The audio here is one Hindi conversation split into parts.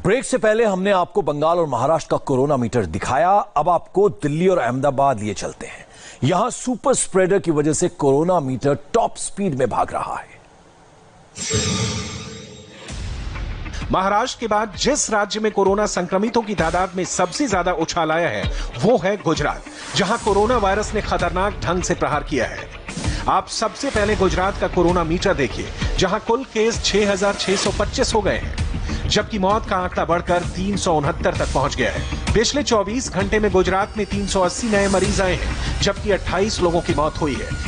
ब्रेक से पहले हमने आपको बंगाल और महाराष्ट्र का कोरोना मीटर दिखाया। अब आपको दिल्ली और अहमदाबाद लिए चलते हैं। यहां सुपर स्प्रेडर की वजह से कोरोना मीटर टॉप स्पीड में भाग रहा है। महाराष्ट्र के बाद जिस राज्य में कोरोना संक्रमितों की तादाद में सबसे ज्यादा उछाल आया है वो है गुजरात, जहां कोरोना वायरस ने खतरनाक ढंग से प्रहार किया है। आप सबसे पहले गुजरात का कोरोना मीटर देखिए, जहां कुल केस 6,625 हो गए हैं, जबकि मौत का आंकड़ा बढ़कर 369 तक पहुंच गया है। पिछले 24 घंटे में गुजरात में 380 नए मरीज आए हैं, जबकि 28 लोगों की मौत हुई है।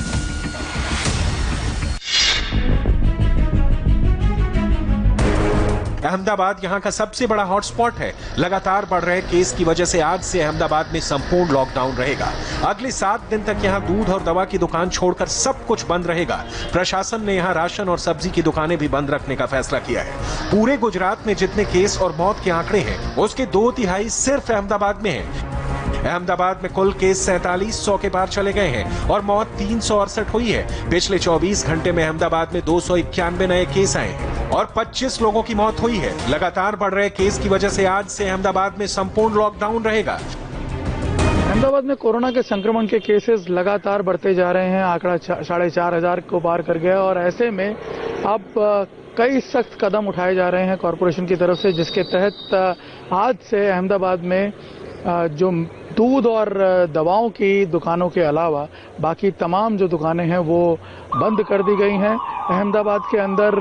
अहमदाबाद यहां का सबसे बड़ा हॉटस्पॉट है। लगातार बढ़ रहे केस की वजह से आज से अहमदाबाद में संपूर्ण लॉकडाउन रहेगा। अगले 7 दिन तक यहां दूध और दवा की दुकान छोड़कर सब कुछ बंद रहेगा। प्रशासन ने यहां राशन और सब्जी की दुकानें भी बंद रखने का फैसला किया है। पूरे गुजरात में जितने केस और मौत के आंकड़े हैं, उसके 2/3 सिर्फ अहमदाबाद में है। अहमदाबाद में कुल केस 4700 के पार चले गए हैं और मौत 368 हुई है। पिछले 24 घंटे में अहमदाबाद में 291 नए केस आए हैं और 25 लोगों की मौत हुई है। लगातार बढ़ रहे केस की वजह से आज से अहमदाबाद में संपूर्ण लॉकडाउन रहेगा। अहमदाबाद में कोरोना के संक्रमण के केसेस लगातार बढ़ते जा रहे हैं। आंकड़ा 4,500 को पार कर गया और ऐसे में अब कई सख्त कदम उठाए जा रहे हैं कॉरपोरेशन की तरफ से, जिसके तहत आज से अहमदाबाद में जो दूध और दवाओं की दुकानों के अलावा बाकी तमाम जो दुकानें हैं वो बंद कर दी गई हैं। अहमदाबाद के अंदर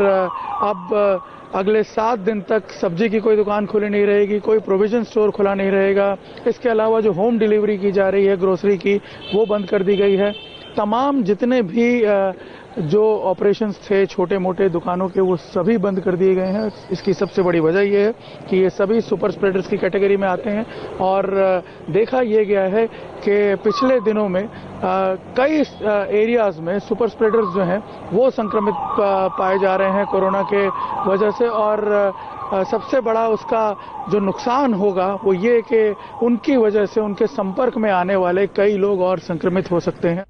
अब अगले 7 दिन तक सब्जी की कोई दुकान खुली नहीं रहेगी, कोई प्रोविजन स्टोर खुला नहीं रहेगा। इसके अलावा जो होम डिलीवरी की जा रही है ग्रोसरी की, वो बंद कर दी गई है। तमाम जितने भी जो ऑपरेशंस थे छोटे मोटे दुकानों के, वो सभी बंद कर दिए गए हैं। इसकी सबसे बड़ी वजह यह है कि ये सभी सुपर स्प्रेडर्स की कैटेगरी में आते हैं और देखा यह गया है कि पिछले दिनों में कई एरियाज में सुपर स्प्रेडर्स जो हैं वो संक्रमित पाए जा रहे हैं कोरोना के वजह से। और सबसे बड़ा उसका जो नुकसान होगा वो ये कि उनकी वजह से उनके संपर्क में आने वाले कई लोग और संक्रमित हो सकते हैं।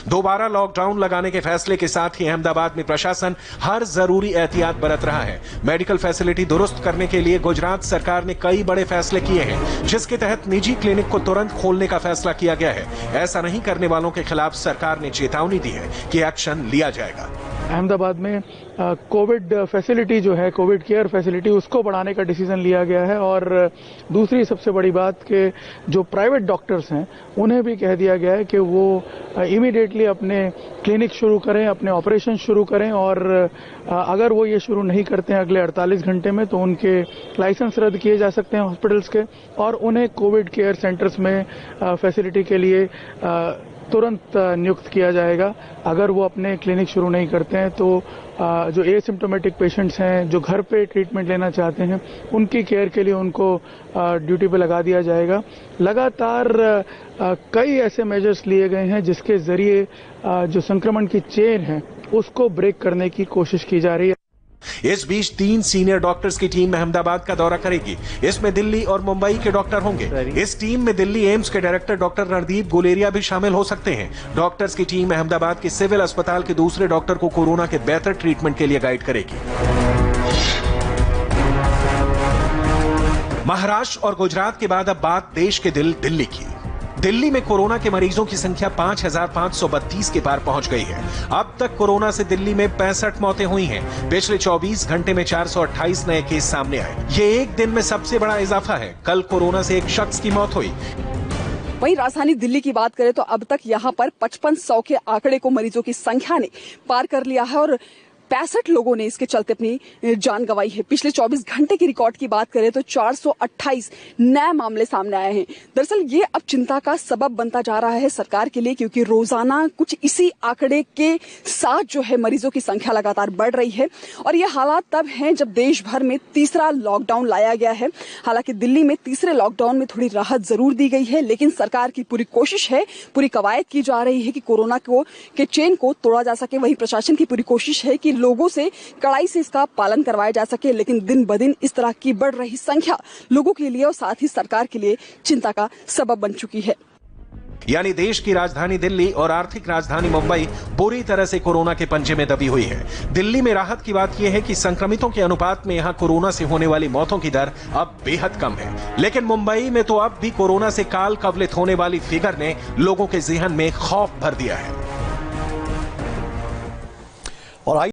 दोबारा लॉकडाउन लगाने के फैसले के साथ ही अहमदाबाद में प्रशासन हर जरूरी एहतियात बरत रहा है। मेडिकल फैसिलिटी दुरुस्त करने के लिए गुजरात सरकार ने कई बड़े फैसले किए हैं, जिसके तहत निजी क्लिनिक को तुरंत खोलने का फैसला किया गया है। ऐसा नहीं करने वालों के खिलाफ सरकार ने चेतावनी दी है कि एक्शन लिया जाएगा। अहमदाबाद में कोविड फैसिलिटी जो है, कोविड केयर फैसिलिटी, उसको बढ़ाने का डिसीजन लिया गया है। और दूसरी सबसे बड़ी बात कि जो प्राइवेट डॉक्टर्स हैं उन्हें भी कह दिया गया है कि वो इमीडिएटली अपने क्लिनिक शुरू करें, अपने ऑपरेशन शुरू करें और अगर वो ये शुरू नहीं करते हैं अगले 48 घंटे में तो उनके लाइसेंस रद्द किए जा सकते हैं हॉस्पिटल्स के और उन्हें कोविड केयर सेंटर्स में फैसिलिटी के लिए तुरंत नियुक्त किया जाएगा। अगर वो अपने क्लिनिक शुरू नहीं करते हैं तो जो एसिम्प्टोमेटिक पेशेंट्स हैं, जो घर पे ट्रीटमेंट लेना चाहते हैं, उनकी केयर के लिए उनको ड्यूटी पे लगा दिया जाएगा। लगातार कई ऐसे मेजर्स लिए गए हैं जिसके जरिए जो संक्रमण की चेन है उसको ब्रेक करने की कोशिश की जा रही है। इस बीच 3 सीनियर डॉक्टर्स की टीम अहमदाबाद का दौरा करेगी। इसमें दिल्ली और मुंबई के डॉक्टर होंगे। इस टीम में दिल्ली एम्स के डायरेक्टर डॉक्टर रणदीप गुलेरिया भी शामिल हो सकते हैं। डॉक्टर्स की टीम अहमदाबाद के सिविल अस्पताल के दूसरे डॉक्टर को कोरोना के बेहतर ट्रीटमेंट के लिए गाइड करेगी। महाराष्ट्र और गुजरात के बाद अब बात देश के दिल्ली की। दिल्ली में कोरोना के मरीजों की संख्या 5,532 के पार पहुंच गई है। अब तक कोरोना से दिल्ली में 65 मौतें हुई हैं। पिछले 24 घंटे में 428 नए केस सामने आए। ये एक दिन में सबसे बड़ा इजाफा है। कल कोरोना से एक शख्स की मौत हुई। वहीं राजधानी दिल्ली की बात करें तो अब तक यहां पर 5500 के आंकड़े को मरीजों की संख्या ने पार कर लिया है और 65 लोगों ने इसके चलते अपनी जान गंवाई है। पिछले 24 घंटे की रिकॉर्ड की बात करें तो 428 नए मामले सामने आए हैं। दरअसल ये अब चिंता का सबब बनता जा रहा है सरकार के लिए, क्योंकि रोजाना कुछ इसी आंकड़े के साथ जो है मरीजों की संख्या लगातार बढ़ रही है और ये हालात तब हैं जब देश भर में तीसरा लॉकडाउन लाया गया है। हालांकि दिल्ली में तीसरे लॉकडाउन में थोड़ी राहत जरूर दी गई है, लेकिन सरकार की पूरी कोशिश है, पूरी कवायद की जा रही है कि कोरोना के चेन को तोड़ा जा सके। वहीं प्रशासन की पूरी कोशिश है कि लोगों से कड़ाई से इसका पालन करवाया जा सके, लेकिन दिन ब दिन इस तरह की बढ़ रही संख्या लोगों के लिए और साथ ही सरकार के लिए चिंता का सबब बन चुकी है। यानी देश की राजधानी दिल्ली और आर्थिक राजधानी मुंबई बुरी तरह से कोरोना के पंजे में दबी हुई है। दिल्ली में राहत की बात यह है कि संक्रमितों के अनुपात में यहां कोरोना से होने वाली मौतों की दर अब बेहद कम है, लेकिन मुंबई में तो अब भी कोरोना से काल कवलित होने वाली फिगर ने लोगों के ज़हन में खौफ भर दिया है। और